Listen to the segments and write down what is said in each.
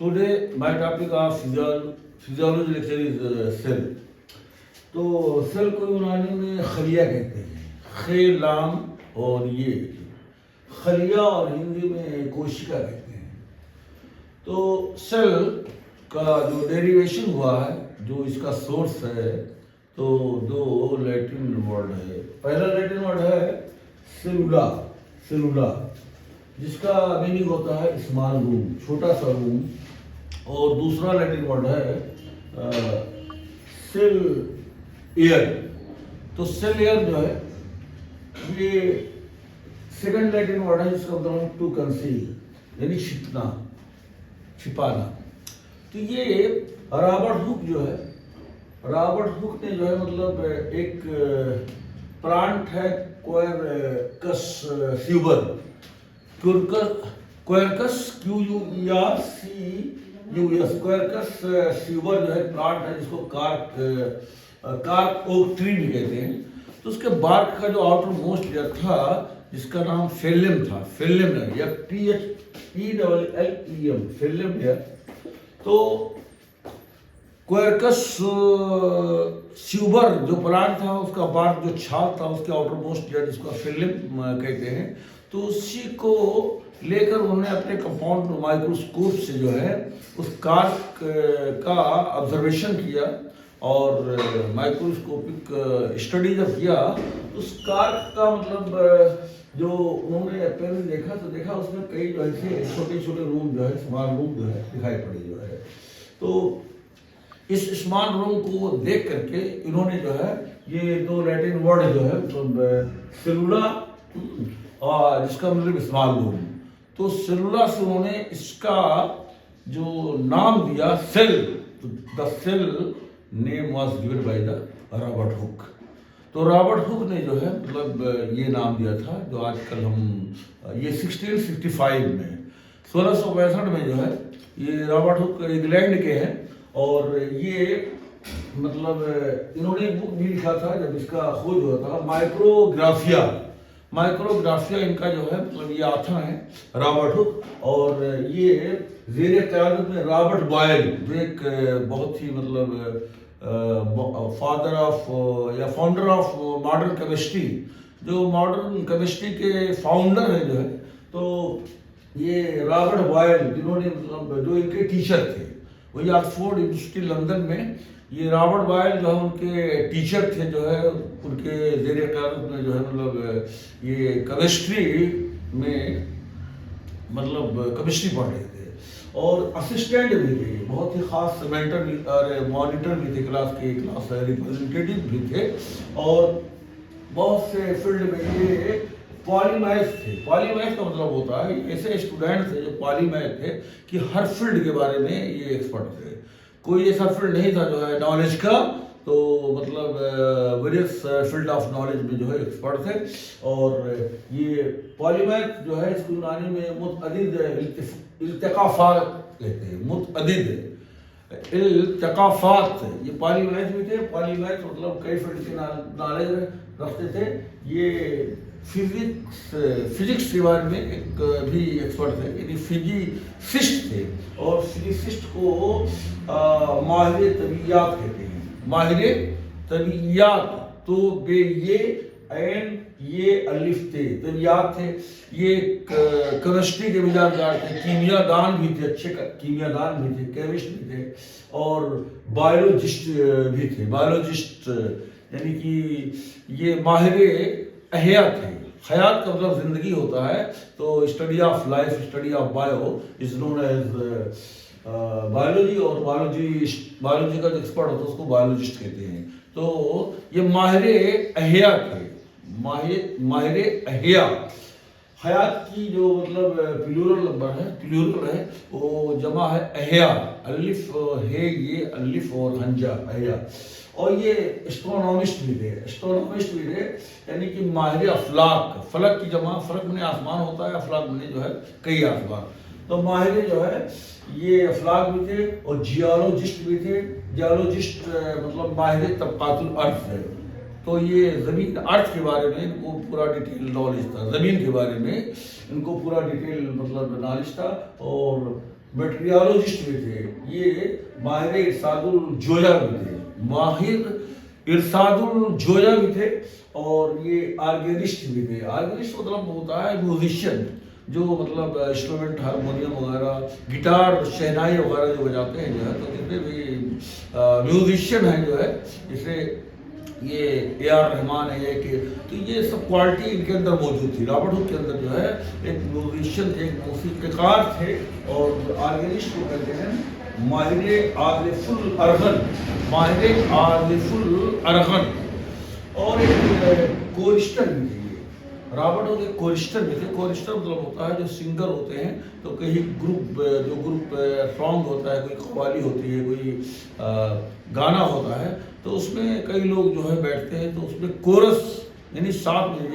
Today, my topic of physiology lecture is cell. तो cell को यूनानी में खलिया कहते हैं, खे लाम और ये खलिया और हिंदी में कोशिका कहते हैं। तो सेल का जो डेरिवेशन हुआ है, जो इसका सोर्स है, तो दो लैटिन वर्ड है। पहला लैटिन वर्ड है सेलुला, सेलुला, जिसका मीनिंग होता है स्मॉल रूम, छोटा सा रूम। और दूसरा लैटिन वर्ड है सेल एयर। तो सेल एयर जो है ये सेकंड लैटिन वर्ड है, जिसका मतलब टू कंसील, यानी छिपना, छिपाना। तो ये रॉबर्ट हुक जो है, रॉबर्ट हुक ने जो है मतलब एक प्लांट है क्वेरकस स्यूबर, क्वेरकस QUERCUS, क्वेरकस स्यूबर जो है प्लांट है, जिसको कार्क ओक ट्री भी कहते हैं। तो उसके बार्क का जो आउटर मोस्ट लेयर था, जिसका नाम फेलियम था, फेलियम लेयर या PHELLEM, फेलियम लेयर। तो क्वेरकस स्यूबर जो प्लांट था, उसका बार्क जो छाल था, उसके आउटर मोस्ट लेयर जिसको फेलियम कहते हैं, तो उसी को लेकर उन्होंने अपने कंपाउंड माइक्रोस्कोप से जो है उस कार्क का ऑब्जर्वेशन किया और माइक्रोस्कोपिक स्टडी जब किया, तो उस कार्क का मतलब जो उन्होंने पहले देखा, तो देखा उसमें कई जो ऐसे छोटे छोटे रूम जो है, स्मॉल रूम जो है दिखाई पड़े जो है। तो इस स्मॉल रूम को देख करके इन्होंने जो है ये दो लैटिन वर्ड जो है मतलब सेलुला और जिसका मतलब स्मॉल रूम, तो सेलुला से उन्होंने इसका जो नाम दिया cell. The cell name was given by the Robert Hooke. तो रॉबर्ट हुक ने जो है मतलब ये नाम दिया था, जो आजकल हम ये 1665 में 1665 में जो है ये रॉबर्ट हुक इंग्लैंड के हैं। और ये मतलब इन्होंने एक बुक भी लिखा था जब इसका खोज हुआ था, माइक्रोग्राफिया, माइक्रोग्राफिया इनका जो है मतलब ये आता है रॉबर्ट हुक। और ये ज़ेरे क़यादत में रॉबर्ट बॉयल, जो एक बहुत ही मतलब फादर ऑफ या फाउंडर ऑफ मॉडर्न केमिस्ट्री, जो मॉडर्न केमिस्ट्री के फाउंडर है जो है, तो ये रॉबर्ट बॉयल, जिन्होंने मतलब जो इनके टीचर थे, वही ऑक्सफोर्ड यूनिवर्सिटी लंदन में ये रॉबर्ट बॉयल जो है उनके टीचर थे, जो है उनके ज़ेरे क़यादत में जो है मतलब ये केमिस्ट्री में मतलब केमिस्ट्री पढ़ रहे थे। और असिस्टेंट भी थे, बहुत ही खास मेंटर और मॉनिटर भी थे, क्लास के क्लास रिप्रेजेंटेटिव भी थे। और बहुत से फील्ड में ये पॉलीमैथ थे। पॉलीमैथ का मतलब होता है ऐसे स्टूडेंट थे जो पॉलीमैथ थे कि हर फील्ड के बारे में ये एक्सपर्ट थे। कोई ऐसा फील्ड नहीं था जो है नॉलेज का, तो मतलब वेरियस फील्ड ऑफ नॉलेज में जो है एक्सपर्ट थे। और ये पॉलीमैथ जो है इसको यूनानी में मुतअद्दिद इल्तिकाफ़ात कहते हैं, मुतअद्दिद इल्तिकाफ़ात, ये पॉलीमैथ भी थे। पॉलीमैथ मतलब कई फील्ड के नॉलेज रखते थे। ये फिजिक्स के बारे में एक भी एक्सपर्ट थे, यानी फिजिसिस्ट थे। और फिजिसिस्ट को माहिर तबीयात कहते हैं, माहिर तबीयात। तो बे ये एन ये अलिफ थे, तबीयात थे। ये केमिस्ट्री के भी जानकार थे, कीमियादान भी थे, अच्छे कीमियादान भी थे, केमिस्ट भी थे, और बायोलॉजिस्ट भी थे। बायोलॉजिस्ट यानी कि ये माहिर अहया थे। हयात का मतलब जिंदगी होता है, तो study of life, study of bio is known as biology. और बायोलॉजी का जो एक्सपर्ट होता है उसको बायोलॉजिस्ट कहते हैं। तो ये माहिर अहया थे, माहिर अहया। हयात की जो मतलब प्लूरल नंबर है, प्लूरल है, वो जमा है अहया, अलिफ है ये अलिफ और हंजा अहया। और ये एस्ट्रोनॉमिस्ट भी थे, एस्ट्रोनॉमिस्ट भी थे, यानी कि माहिर अफलाक, फलक की जमा, फलक में आसमान होता है, अफलाक में जो है कई आसमान। तो माहिर जो है ये अफलाक भी थे और जियोलॉजिस्ट भी थे। जियोलॉजिस्ट मतलब माहिर तबकातुल अर्थ है। तो ये ज़मीन अर्थ के बारे में इनको पूरा डिटेल नॉलेज था, ज़मीन के बारे में इनको पूरा डिटेल मतलब नॉलेज था। और मेटेरियोलॉजिस्ट भी थे, ये माहिर इरशादुल जोया भी थे, माहिर इरशादुल जोया भी थे, और ये ऑर्गेनिस्ट भी थे। ऑर्गेनिस्ट मतलब होता है म्यूजिशियन, जो मतलब इंस्ट्रूमेंट हारमोनियम वगैरह, गिटार, शहनाई वगैरह जो बजाते हैं जो है। तो जितने भी म्यूजिशियन हैं जो है, जैसे ये A.R. रहमान है, ये कि तो ये सब क्वालिटी इनके अंदर मौजूद थी। रॉबर्ट हुक के अंदर जो है एक म्यूजिशियन थे, एक मौसीकीकार थे, और ऑर्गेनिस्ट को कहते हैं माहिर आज़िफ़ुल अरगन, माहिर आज़िफ़ुल अरगन। और एक कोरिस्टर भी थे। रॉबर्ट हुक एक कोरिस्टर भी थे। कोरिस्टर मतलब होता है जो सिंगर होते हैं, तो कहीं ग्रुप सॉन्ग होता है, कोई कव्वाली होती है, कोई गाना होता है, तो उसमें कई लोग जो है बैठते हैं, तो उसमें कोरस यानी साथ में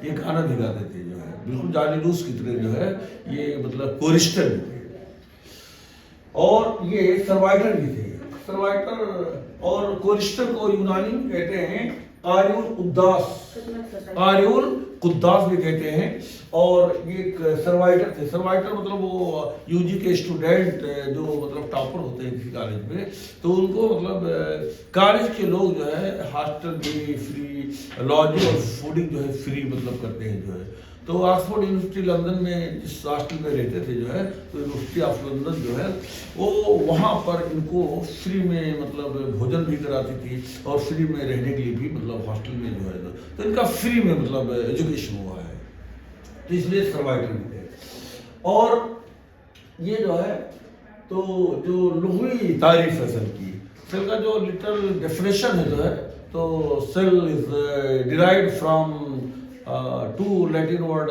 ये गाना भी गाते थे जो है, बिल्कुल जाली रूस की तरह जो है, ये मतलब कोरिस्टर भी थे। और ये सर्वाइटर भी थे। सर्वाइटर और कोरिस्टर को यूनानी में कहते हैं आर्युल कुद्दास भी कहते हैं। और ये एक सर्वाइटर थे। सर्वाइटर मतलब वो यूजी के स्टूडेंट जो मतलब टॉपर होते हैं किसी कॉलेज में, तो उनको मतलब कॉलेज के लोग जो है हॉस्टल भी फ्री, लॉजिंग और फूडिंग जो है फ्री मतलब करते हैं जो है। तो ऑक्सफोर्ड यूनिवर्सिटी लंदन में जिस हॉस्टल में रहते थे जो है, तो यूनिवर्सिटी ऑफ लंदन जो है वो वहाँ पर इनको फ्री में मतलब भोजन भी कराती थी, और फ्री में रहने के लिए भी मतलब हॉस्टल में जो है, तो इनका फ्री में मतलब एजुकेशन हुआ है, तो इसलिए सर्वाइवल भी थे। और ये जो है, तो जो लुग़वी तारीफ है सेल का जो लिटल डेफिनेशन है जो है, तो cell is derived from two Latin word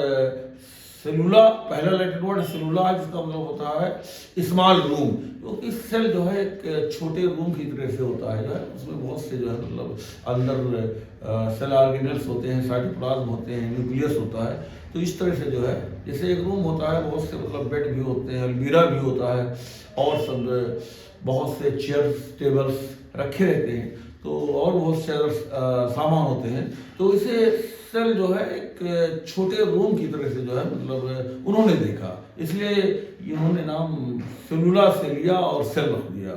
सेलुला। पहला लैटिन वर्ड सेलुला, जिसका मतलब होता है स्मॉल रूम, क्योंकि सेल जो है एक छोटे रूम की तरह से होता है जो है, उसमें बहुत से जो है मतलब अंदर सेल ऑर्गेनेल्स होते हैं, साइटोप्लाज्म होते हैं, न्यूक्लियस होता है। तो इस तरह से जो है, जैसे एक रूम होता है, बहुत से मतलब बेड भी होते हैं, अलमीरा भी होता है, और सब बहुत से चेयर्स टेबल्स रखे रहते हैं, तो और बहुत से सामान होते हैं। तो इसे सेल जो है एक छोटे रूम की तरह से जो है मतलब उन्होंने देखा, इसलिए इन्होंने नाम सेलुला से लिया और सेल रख दिया।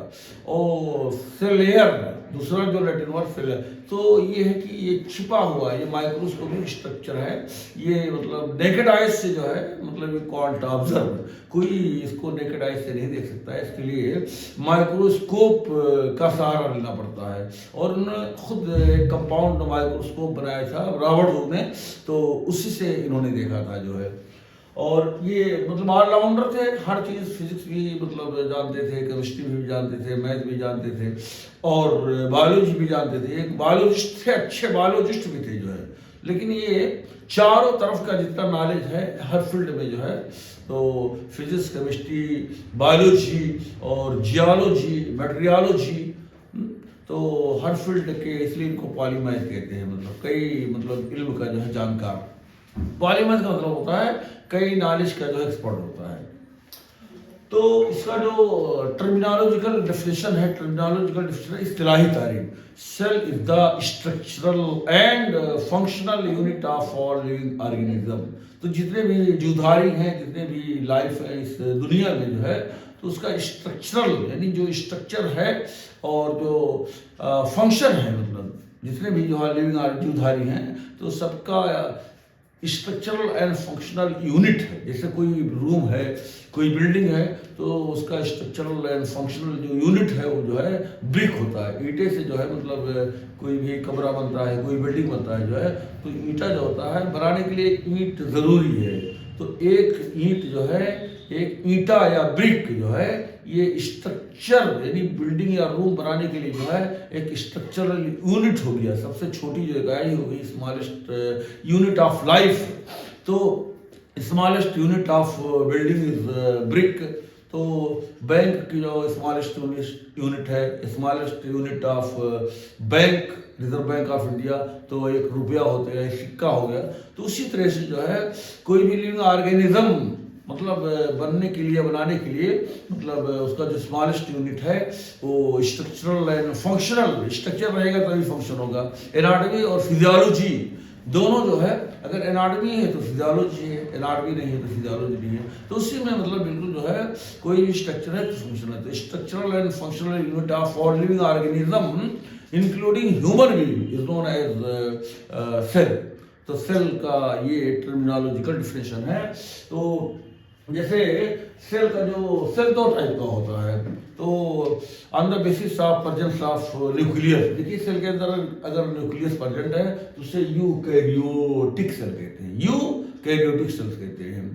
और सेलेयर दूसरा जो लैटिन वर्ड सेल, तो ये है कि ये छिपा हुआ, ये माइक्रोस्कोपिक स्ट्रक्चर है, ये मतलब नेकेड आइज से जो है मतलब ये कॉल्ड ऑब्जर्व, कोई इसको नेकेड आइज से नहीं देख सकता है, इसके लिए माइक्रोस्कोप का सहारा लेना पड़ता है। और उन्होंने खुद एक कंपाउंड माइक्रोस्कोप बनाया था रॉबर्ट हुक ने, तो उसी से इन्होंने देखा था जो है। और ये मतलब ऑलराउंडर थे, हर चीज़, फिजिक्स भी मतलब जानते थे, केमिस्ट्री भी जानते थे, मैथ भी जानते थे, और बायोलॉजी भी जानते थे। एक बायोलॉजिस्ट थे, अच्छे बायोलॉजिस्ट भी थे जो है। लेकिन ये चारों तरफ का जितना नॉलेज है हर फील्ड में जो है, तो फिजिक्स, केमिस्ट्री, बायोलॉजी और जियोलॉजी, मेटेरियोलॉजी, तो हर फील्ड के, इसलिए इनको पॉलीमैथ कहते हैं, मतलब कई मतलब इल्म का जो है जानकार। पॉलीमैथ का मतलब होता है कई नॉलेज का जो एक्सपर्ट होता है। तो इसका जो टर्मिनोलॉजिकल डेफिनेशन है, इस्तिलाही तारीफ, cell is the structural and functional unit of all living organism. तो जितने भी जीवधारी हैं, जितने भी लाइफ है इस दुनिया में जो है, तो उसका स्ट्रक्चरल यानी जो स्ट्रक्चर है, और जो फंक्शन है, मतलब जितने भी जो लिविंग जीवधारी हैं, तो सबका स्ट्रक्चरल एंड फंक्शनल यूनिट है। जैसे कोई रूम है, कोई बिल्डिंग है, तो उसका स्ट्रक्चरल एंड फंक्शनल जो यूनिट है वो जो है ब्रिक होता है। ईंटे से जो है मतलब कोई भी कमरा बनता है, कोई बिल्डिंग बनता है जो है, तो ईंटा जो होता है बनाने के लिए ईंट ज़रूरी है। तो एक ईंट जो है, एक ईंटा या ब्रिक जो है, ये स्ट्रक्चर यानी बिल्डिंग या रूम बनाने के लिए जो है एक स्ट्रक्चरल यूनिट हो गया। सबसे छोटी जो इकाई हो गई, स्मॉलेस्ट यूनिट ऑफ लाइफ। तो smallest unit of building is brick. तो बैंक की जो स्मॉलेस्ट यूनिट है, smallest unit of bank, reserve bank of India, तो एक रुपया होता है, सिक्का हो गया। तो उसी तरह से जो है कोई भी लिविंग ऑर्गेनिज्म मतलब बनने के लिए, बनाने के लिए, मतलब उसका जो स्मॉलेस्ट यूनिट है वो स्ट्रक्चरल एंड फंक्शनल, स्ट्रक्चर रहेगा तभी फंक्शन होगा। एनाटॉमी और फिजियोलॉजी दोनों जो है अगर एनाटमी है तो फिजियोलॉजी है, एनाटमी नहीं है तो फिजियोलॉजी नहीं है। तो उसी में मतलब बिल्कुल जो है कोई भी स्ट्रक्चर है तो फंक्शन है। तो structural and functional unit of for living organism including human being is known as cell. तो सेल का ये टर्मिनोलॉजिकल डिफिनेशन है। तो जैसे सेल का जो सेल दो टाइप का होता है, तो on the basis of presence of nucleus. देखिए सेल के अंदर अगर न्यूक्लियस प्रेजेंट है तो उसे यूकैरियोटिक सेल कहते हैं, यूकैरियोटिक सेल्स कहते हैं।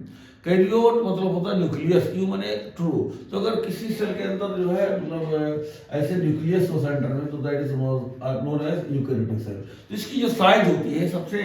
कैरियोट मतलब होता है न्यूक्लियस, यू माने ट्रू। तो अगर किसी सेल के अंदर जो है मतलब ऐसे न्यूक्लियस हो सेंटर में तो that is known as eukaryotic cell. तो इसकी जो साइज होती है सबसे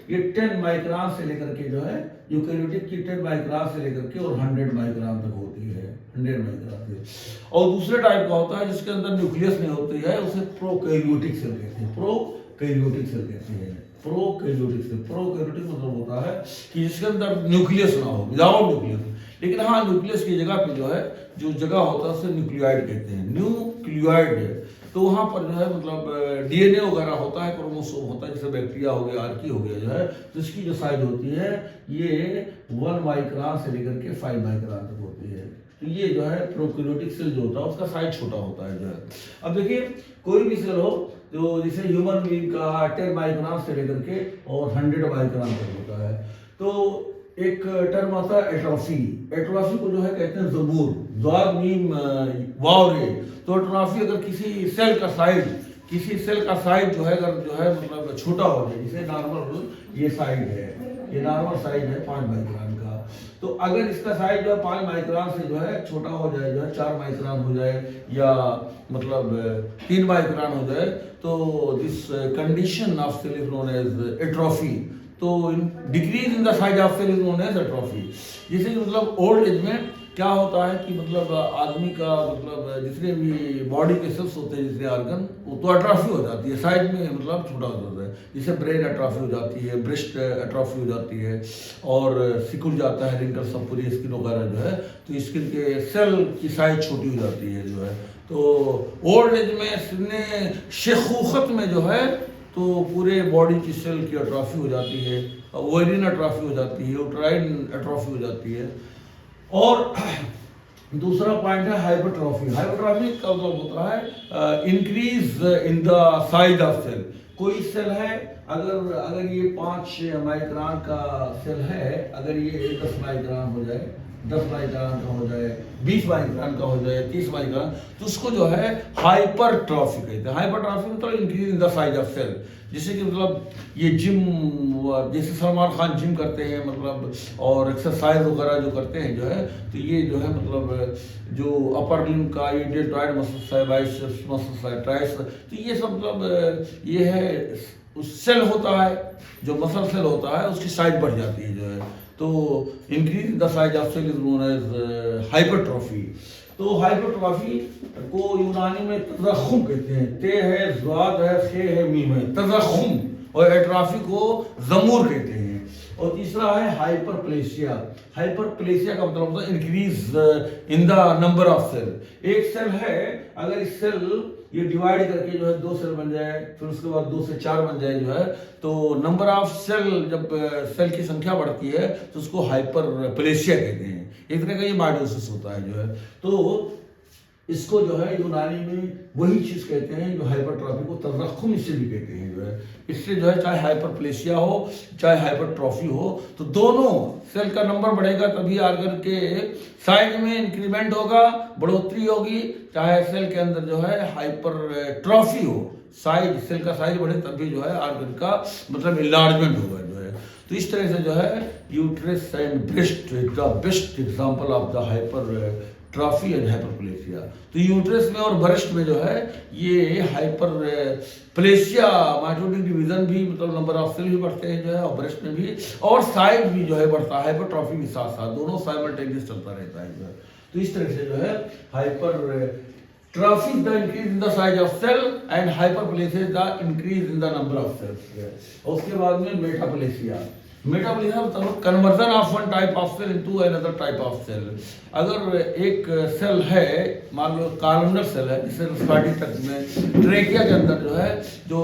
ये 10 माइक्रोन से लेकर के जो है यूकैरियोटिक की 10 माइक्रोन से लेकर के और 100 माइक्रोन तक होती है, 100 माइक्रोन से। और दूसरे टाइप का होता है जिसके अंदर न्यूक्लियस नहीं होती है, उसे प्रोकैरियोटिक सेल कहते हैं, प्रोकैरियोटिक सेल कहते हैं। प्रोकैरियोटिक सेल, प्रोकैरियोटिक मतलब होता है कि जिसके अंदर न्यूक्लियस ना हो, विदाउट न्यूक्लियस। लेकिन हाँ न्यूक्लियस की जगह पे जो है जो जगह होता है उसे न्यूक्लियोइड कहते हैं, न्यूक्लियोइड। तो वहाँ पर जो है मतलब डीएनए वगैरह होता है, क्रोमोसोम होता है, जैसे बैक्टीरिया हो गया, आर्की हो गया जो है। तो इसकी जो साइज होती है ये 1 माइक्रोन से लेकर के 5 माइक्रोन तक होती है। तो ये जो है प्रोकैरियोटिक सेल जो होता है उसका साइज छोटा होता है जो है। अब देखिए कोई भी सेल हो तो जैसे ह्यूमन बीइंग का 10 माइक्रोन से लेकर के और 100 माइक्रोन तक होता है। तो एक टर्म आता है एट्रोफी। एट्रोफी को जो है कहते हैं ज़बूर, ज़ाद मीम वाव रे। तो एट्रोफी अगर किसी सेल का साइज जो है अगर जो है मतलब छोटा हो जाए, जैसे नॉर्मल ये साइज है, ये नॉर्मल साइज है 5 माइक्रोन का। तो अगर इसका साइज जो है 5 माइक्रोन से जो है छोटा हो जाए, जो है 4 माइक्रोन हो जाए या मतलब 3 माइक्रोन हो जाए, तो this condition of cell is known as atrophy. तो decrease in the size of cell is known as atrophy. जैसे कि मतलब ओल्ड एज में क्या होता है कि मतलब आदमी का मतलब जितने भी बॉडी के सेल्स होते हैं, जितने ऑर्गन, वो तो एट्रोफी हो जाती है, साइज में मतलब छोटा हो जाता है। जैसे ब्रेन एट्रोफी हो जाती है, ब्रेस्ट एट्रोफी हो जाती है और सिकुड़ जाता है, रिंकल सब पूरी स्किन वगैरह जो है, तो स्किन के सेल की साइज छोटी हो जाती है जो है। तो ओल्ड एज में शेखूखत में जो है तो पूरे बॉडी की सेल की एट्रोफी हो जाती है, ओवेरियन एट्रोफी हो जाती है, यूट्राइन एट्रोफी हो जाती है। और दूसरा पॉइंट है हाइपरट्रॉफी। हाइपरट्रॉफी का मतलब होता है increase in the size of cell. कोई सेल है अगर ये 5 माइक्रोन का सेल है, अगर ये 10 माइक्रोन हो जाए, 10 माइक्रोन का हो जाए, 20 माइक्रोन का हो जाए, 30 माइक्रोन, तो उसको जो है हाइपरट्रॉफी कहते हैं। हाइपरट्रॉफी मतलब increase in the size of cell. जैसे कि मतलब ये जिम, जैसे सलमान खान जिम करते हैं मतलब और एक्सरसाइज वगैरह जो करते हैं जो है, तो ये जो है मतलब जो अपर लिम्ब का ये डेल्टॉइड मसल्स है, बाइसेप्स मसल्स है, ट्राइसेप्स, तो ये सब मतलब ये है उस सेल होता है, जो मसल सेल होता है उसकी साइज बढ़ जाती है जो है। तो increase in the size of cell is known as hypertrophy. तो हाइपरट्रॉफी को यूनानी में तज़ख्खुम कहते हैं, ते है, ज़ाद है, खे है, मीम है, तज़ख्खुम। और एट्रोफी को ज़मूर कहते हैं। और तीसरा है हाइपरप्लेसिया। हाइपरप्लेसिया का मतलब होता है increase in the number of cell. एक सेल है, अगर इस सेल ये डिवाइड करके जो है 2 सेल बन जाए, फिर उसके बाद 2 से 4 बन जाए जो है, तो नंबर ऑफ सेल, जब सेल की संख्या बढ़ती है तो उसको हाइपरप्लेसिया कहते हैं। एक तरह का ये माइटोसिस होता है जो है। तो इसको जो है यूनानी में वही चीज़ कहते हैं जो हाइपरट्रॉफी को तज़ख्खुम इससे भी कहते हैं जो है। इससे जो है चाहे हाइपरप्लेसिया हो चाहे हाइपरट्रॉफी हो, तो दोनों सेल का नंबर बढ़ेगा तभी ऑर्गन के साइज में इंक्रीमेंट होगा, बढ़ोतरी होगी। चाहे सेल के अंदर जो है हाइपरट्रॉफी हो, साइज सेल का साइज बढ़े तभी जो है ऑर्गन का मतलब इनलार्जमेंट होगा जो है। तो इस तरह से जो है uterus and breast the best example of the hypertrophy and hyperplasia. तो यूट्रस में और ब्रेस्ट में जो है ये हाइपरप्लेसिया माइटोटिक डिवीजन भी मतलब नंबर ऑफ सेल भी बढ़ते हैं जो है, और ब्रेस्ट में भी, और साइज भी जो है बढ़ता है हाइपरट्रॉफी के साथ साथ, दोनों साइमल्टेनियस चलता रहता है जो है। तो इस तरह से जो है hypertrophy the increase in the size of cell and hyperplasia the increase in the number of cells. और उसके बाद में मेटाप्लेसिया। मेटाबॉलिज्म मतलब conversion of one type of cell into another type of cell. अगर एक सेल है, मान लो columnar cell है, जिसे रेस्पिरेटरी ट्रैक्ट में ट्रेकिया के अंदर जो है जो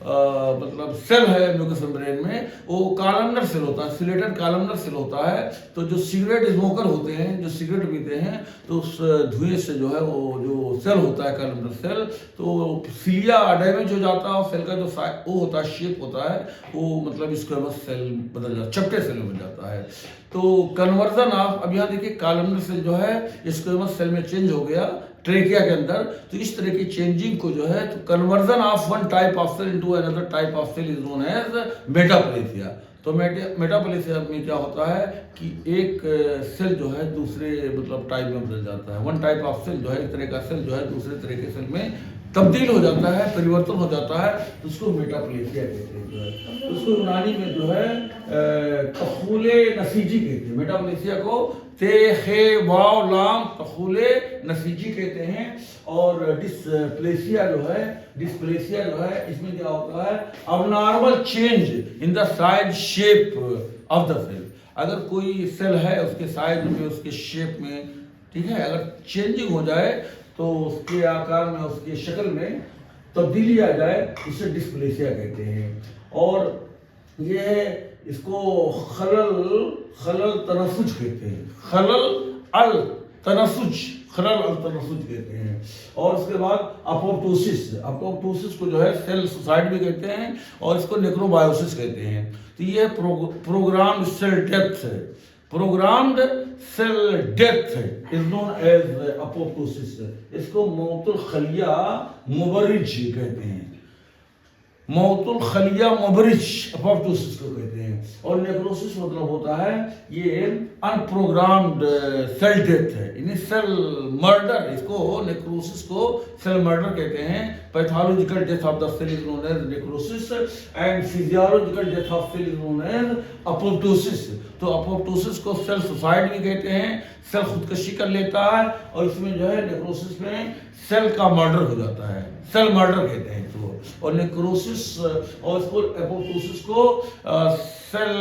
मतलब सेल है म्यूकस मेम्ब्रेन में, वो कॉलमनर सेल होता है, सिलेटेड कॉलमनर सेल होता है। तो जो सिगरेट स्मोकर होते हैं, जो सिगरेट पीते हैं, तो उस धुएं से जो है वो जो सेल होता है कॉलमनर सेल, तो सिलिया डैमेज हो जाता है और सेल का जो वो होता है, शेप होता है, वो मतलब स्क्वेमस सेल बदल जाता है, चपटे सेल बन जाता है। तो कन्वर्जन ऑफ, अब यहाँ देखिए कॉलमनर सेल जो है स्क्वेमस सेल में चेंज हो गया ट्रेकिया के अंदर। तो इस तरह की चेंजिंग को जो है, तो conversion of one type of cell into another type of cell is known as metaplasia. तो मेटाप्लेसिया में क्या होता है कि एक सेल जो है दूसरे मतलब टाइप में बदल जाता है। वन टाइप ऑफ सेल जो है, एक तरह का सेल जो है दूसरे तरह के सेल में तब्दील हो जाता है, परिवर्तन हो जाता है, तो उसको मेटाप्लेसिया कहते हैं जो है। तो उसको यूनानी में जो है तखूले नसीजी कहते हैं। मेटाप्लेसिया को ते खे वाव लाम तखूले नसीजी कहते हैं। और डिस्प्लेसिया जो है, डिस्प्लेसिया जो है, इसमें क्या होता है, abnormal change in the size shape of the cell. अगर कोई सेल है, उसके साइज में, उसके शेप में, ठीक है, अगर चेंजिंग हो जाए तो उसके आकार में, उसकी शक्ल में तब्दीली आ जाए, इसे डिस्प्लेसिया कहते हैं। और ये इसको खलल तनसुज कहते हैं, खलल अल तनसुज कहते हैं। और उसके बाद अपोप्टोसिस को जो है सेल सुसाइड भी कहते हैं, और इसको नेक्रोबायोसिस कहते हैं। तो ये प्रोग्राम्ड सेल डेथ है, programmed cell death is known as apoptosis. इसको मौतुल खलिया मुबरिज कहते हैं, मौतुल खलिया मुबरिज अपोप्टोसिस को कहते हैं। और नेक्रोसिस मतलब होता है ये अनप्रोग्राम्ड सेल डेथ है, यानी सेल मर्डर। इसको नेक्रोसिस को सेल मर्डर कहते हैं। Pathological death of the cell is known as necrosis and physiological death of cell is known as apoptosis. तो अपोप्टोसिस को सेल सुसाइड भी कहते हैं, सेल खुदकशी कर लेता है, और इसमें जो है नेक्रोसिस में सेल का मर्डर हो जाता है, सेल मर्डर कहते हैं इसको। और नेक्रोसिस और इसको एपोप्टोसिस को सेल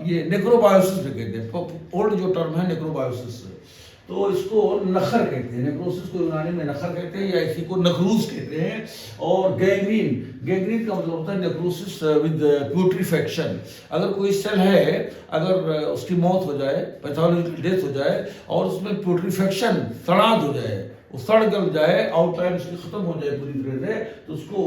ये नेक्रोबायोसिस भी कहते हैं। ओल्ड जो टर्म है नेक्रोबायोसिस, तो इसको नखर कहते हैं। नेक्रोसिस को यूनानी में नखर कहते हैं, या इसी को नखरूज कहते हैं। और गैंग्रीन का मतलब होता है नेक्रोसिस विद प्यूट्रीफेक्शन। अगर कोई सेल है, अगर उसकी मौत हो जाए, पैथोलॉजिकल डेथ हो जाए, और उसमें प्यूट्रीफेक्शन, सड़ांध हो जाए, वो सड़ गल जाए, आउटलाइन उसकी खत्म हो जाए पूरी तरह से, तो उसको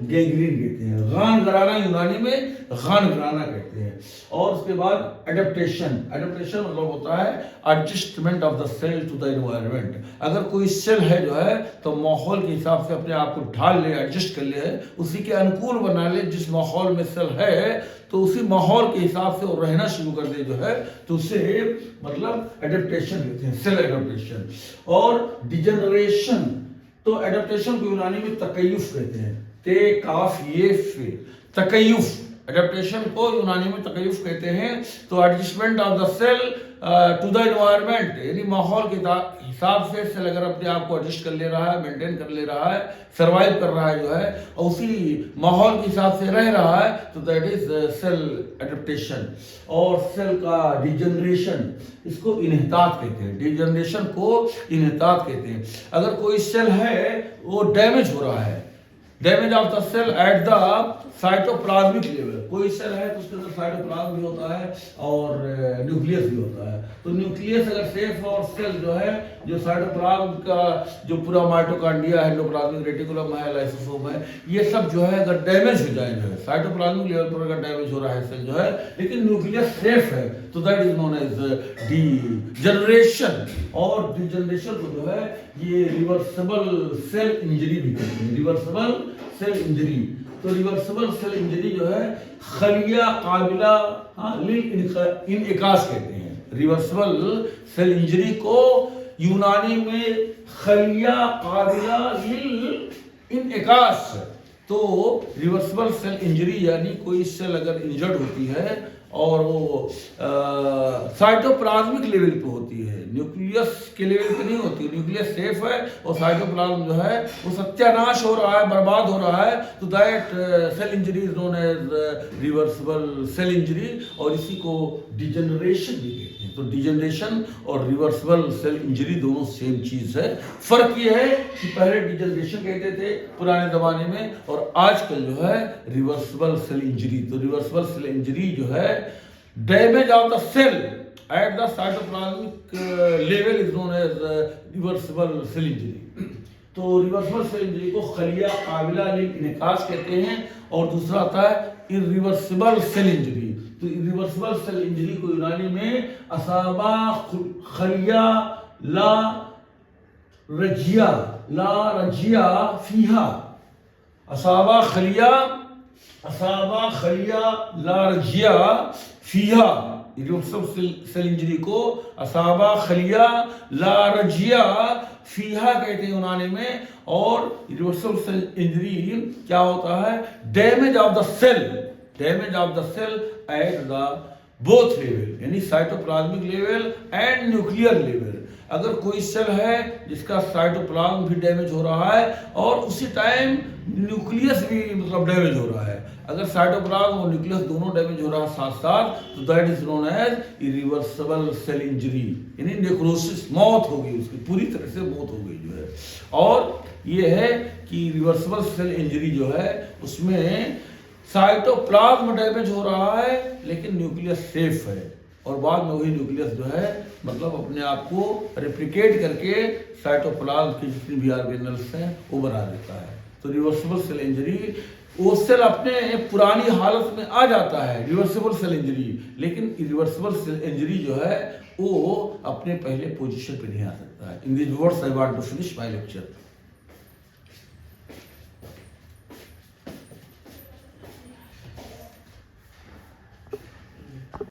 गैंग्रीन कहते हैं। गान गराना यूनानी में गान गराना कहते हैं। और उसके बाद एडेप्टेशन मतलब होता है adjustment of the cell to the environment. अगर कोई सेल है जो है, तो माहौल के हिसाब से अपने आप को ढाल ले, एडजस्ट कर ले, उसी के अनुकूल बना ले। जिस माहौल में सेल है, तो उसी माहौल के हिसाब से वो रहना शुरू कर दे जो है, तो उसे मतलब एडेप्टेशन कहते हैं, सेल एडेप्टेशन। और डिजेनरेशन, तो एडेप्टेशन को यूनानी में तकय्युफ कहते हैं, ते काफ ये फे, तकय्युफ। एडेप्टेशन को यूनानी में तकय्युफ कहते हैं। तो adjustment of the cell to the environment, यानी माहौल के हिसाब से सेल अगर अपने आप को एडजस्ट कर ले रहा है, मेंटेन कर ले रहा है, सर्वाइव कर रहा है जो है, और उसी माहौल के हिसाब से रह रहा है, तो दैट इज सेल एडेप्टेशन। और सेल का डिजेनरेशन, इसको इन्हितात कहते हैं, डिजेनरेशन को इन्हितात कहते हैं। अगर कोई सेल है वो डैमेज हो रहा है, damage of the cell at the cytoplasmic level, कोई सेल है तो उसके अंदर साइटोप्लाज्म भी होता है और न्यूक्लियस भी होता है। तो न्यूक्लियस अगर सेफ और सेल जो है, जो साइटोप्लाज्म का जो पूरा माइटोकॉन्ड्रिया है, एंडोप्लाज्मिक रेटिकुलम है, लाइसोसोम है, ये सब जो है अगर डैमेज हो जाए, जो है साइटोप्लाज्मिक लेवल पर अगर डैमेज हो रहा है सेल जो है, लेकिन न्यूक्लियस सेफ है, तो that is known as degeneration. और डीजनरेशन को जो है ये रिवर्सिबल सेल इंजरी भी कहते हैं, रिवर्सिबल सेल इंजरी। तो रिवर्सिबल सेल इंजरी जो है खलिया काबिला इनइकास कहते हैं। रिवर्सिबल सेल इंजरी को यूनानी में खलिया काबिला इनइकास। तो रिवर्सिबल सेल इंजरी यानी कोई सेल अगर इंजर्ड होती है और वो साइटोप्लाज्मिक लेवल पे होती है, न्यूक्लियस के लेवल पे नहीं होती। न्यूक्लियस सेफ है और साइटोप्लाज्म जो है वो सत्यानाश हो रहा है, बर्बाद हो रहा है। तो that cell injury is known as reversible cell injury, और इसी को डिजेनरेशन भी कहते हैं। तो डिजेनरेशन और रिवर्सिबल सेल इंजरी दोनों सेम चीज है। फर्क ये है कि पहले डिजेनरेशन कहते थे पुराने जमाने में, और आजकल जो है रिवर्सिबल सेल इंजरी। तो रिवर्सिबल सेल इंजरी जो है damage of the cell at the cytoplasmic level is known as reversible cell injury. तो रिवर्सिबल सेल इंजरी को खलिया काबिला इनकास कहते हैं, और दूसरा आता है इरिवर्सिबल सेल इंजरी। तो इरिवर्सिबल सेल इंजरी को यूनानी में असाबा खलिया ला रजिया फीहा, असाबा खलिया ला रजिया फीहा। इरिवर्सिबल सेल इंजरी को असाबा खलिया ला रजिया फीहा कहते हैं यूनानी में। और इरिवर्सिबल सेल इंजरी क्या होता है? Damage of the cell at the both level, यानी cytoplasmic level and nuclear level. अगर कोई सेल है जिसका साइटोप्लाज्म भी डैमेज हो रहा है और उसी टाइम न्यूक्लियस भी मतलब डैमेज हो रहा है, अगर साइटोप्लाज्म और न्यूक्लियस दोनों डैमेज हो रहा है साथ साथ, तो that is known as irreversible cell injury, यानी नेक्रोसिस, मौत हो गई उसकी, पूरी तरह से मौत हो गई जो है। और ये है कि रिवर्सिबल सेल इंजरी जो है उसमें साइटोप्लाज्म डैमेज हो रहा है लेकिन न्यूक्लियस सेफ है, और बाद में वही न्यूक्लियस जो है मतलब अपने आप को रेप्लिकेट करके साइटोप्लाज्म की जितनी भी ऑर्गेनल्स हैं वो बना देता है। तो रिवर्सिबल सेल इंजरी, वो सेल अपने पुरानी हालत में आ जाता है, रिवर्सिबल सेल इंजरी, लेकिन रिवर्सिबल सेल इंजरी जो है वो अपने पहले पोजीशन पे नहीं आ सकता है। In this words I want to finish my lecture.